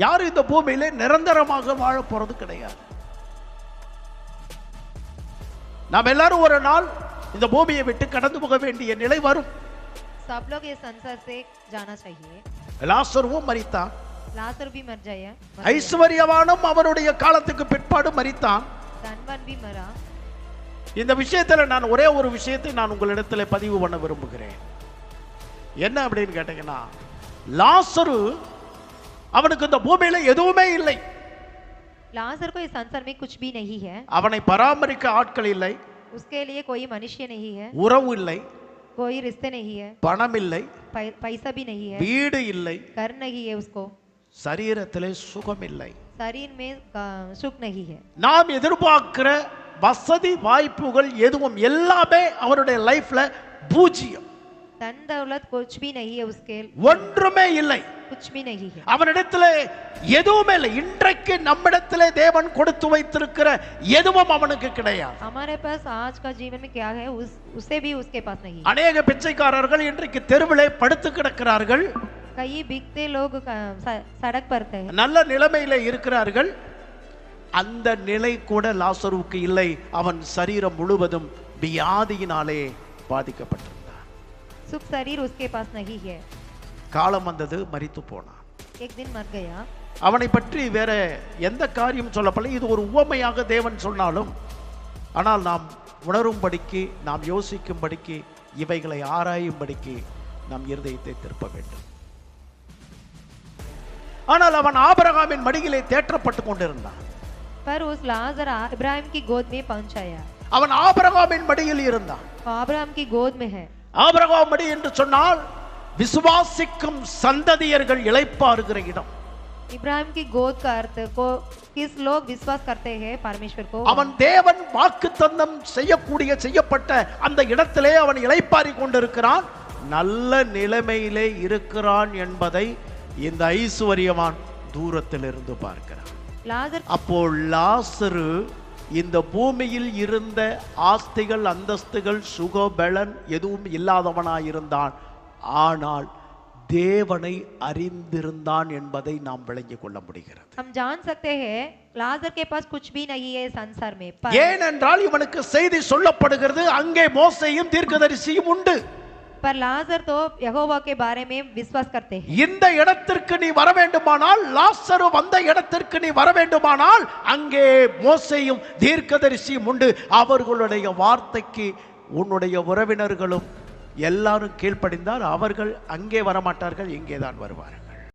யாரும் இந்த பூமியிலே நிரந்தரமாக வாழ போறது கிடையாது. நாம் எல்லாரும் ஒரு நாள் இந்த பூமியை விட்டு கடந்து போக வேண்டிய நிலை வரும். सब लोग ये संसार से जाना चाहिए. லாசருவும் மரித்தான். लाजर भी मर जाए. ஐஸ்வர்யவானும் அவருடைய காலத்துக்கு பிற்பாடு மரித்தான். धनवान भी मरा. இந்த விஷயத்துல நான் ஒரே ஒரு விஷயத்தை நான் உங்களிடத்துல பதிவு பண்ண விரும்புகிறேன். என்ன அப்படின்னு கேட்டீங்கன்னா, லாசரு அவனுக்கு இந்த பூமியில எதுவுமே இல்லை. लाजर को इस संसार में कुछ भी नहीं है. அவனை பராமரிக்க ஆட்கள் இல்லை. उसके लिए कोई मनुष्य नहीं है. உறவு இல்லை. कोई रिश्ते नहीं है. பணம் இல்லை. पैसा भी नहीं है. வீடு இல்லை. घर नहीं है उसको. சரீரத்திலே சுகம் இல்லை. शरीर में सुख नहीं है. நாம் எதிர்பார்க்கிற வசதி வாய்ப்புகள் எதுவும் எல்லாமே அவருடைய லைஃப்ல பூஜ்ஜியம். धन दौलत कुछ भी नहीं है उसके. ஒன்றுமே இல்லை. कुछ भी नहीं है. அவனிடத்துல எதுவுமே இல்லை. இன்றைக்கு நம்மிடத்திலே தேவன் கொடுத்து வைத்திருக்கிற எதுவும் அவனுக்கு கிடையாது. हमारे पास आज का जीवन में क्या है उसे भी उसके पास नहीं है. अनेक பிச்சைக்காரர்கள் இன்றைக்கு தெருவிலே படுத்து கிடக்கிறார்கள். कई बिकते लोग सड़क पर थे. நல்ல நிலைமையில இருக்கிறார்கள். அந்த நிலை கூட லாசருவுக்கு இல்லை. அவன் சரீரம் முழுவதும் வியாதியினாலே பாதிக்கப்பட்டிருந்தான். सुख शरीर उसके पास नहीं है. காலம் வந்தது, மரித்து போனான். एक दिन मर गया. அவனை பற்றி வேற எந்த காரியம் சொல்லப்படல. இது ஒரு உவமையாக தேவன் சொன்னாலும், ஆனால் நாம் உணரும்படிக்கு, நாம் யோசிக்கும்படிக்கு, இவைகளை ஆராயும்படிக்கு நாம் இருதயத்தை திருப்ப வேண்டும். ஆனால் அவன் ஆபிரகாமின் மடியிலே தேற்றப்பட்டு கொண்டிருந்தான். पर उस लाजर इब्राहिम की गोद में पहुंचाया. அவன் ஆபிரகாமின் மடியில் இருந்தான். अब्राहम की गोद में है. ஆபிரகாம் மடி என்று சொன்னால் விசுவாசிக்கும் சந்ததியர்கள் இளைப்பாறுகிற இடம். इब्राहिम की गोद का अर्थ को किस लोग विश्वास करते हैं परमेश्वर को. அவன் தேவன் வாக்குத்தத்தம் செய்யப்பட்ட அந்த இடத்திலே அவன் இளைப்பாறி கொண்டிருக்கிறான். நல்ல நிலைமையிலே இருக்கிறான் என்பதை இந்த ஐஸ்வர்யவான் தூரத்தில் இருந்து பார்க்கிறான். அப்போ லாசரு இந்த பூமியில் இருந்த ஆஸ்திகள், அந்தஸ்துகள், சுகபலன் எதுவும் இல்லாதவனாயிருந்தான். ஆனால் தேவனை அறிந்திருந்தான் என்பதை நாம் விளங்கிக் கொள்ள முடிகிறது. हम जान सकते हैं लाजर के पास कुछ भी नहीं है संसार में. ஏனென்றால் இவனுக்கு செய்தி சொல்லப்படுகிறது, அங்கே மோசேயும் தீர்க்கதரிசியும் உண்டு. पर लाजर तो यहोवा के बारे में विश्वास करते हैं. இந்த இடத்திற்கு நீ வர வேண்டுமானால், லாசரு வந்த இடத்திற்கு நீ வர வேண்டுமானால், அங்கே மோசேயும் தீர்க்கதரிசியும் உண்டு. அவர்களுடைய வார்த்தைக்கு உன்னுடைய உறவினர்களும் எல்லாரும் கீழ்ப்படிந்தால் அவர்கள் அங்கே வரமாட்டார்கள், இங்கே தான் வருவார்கள்.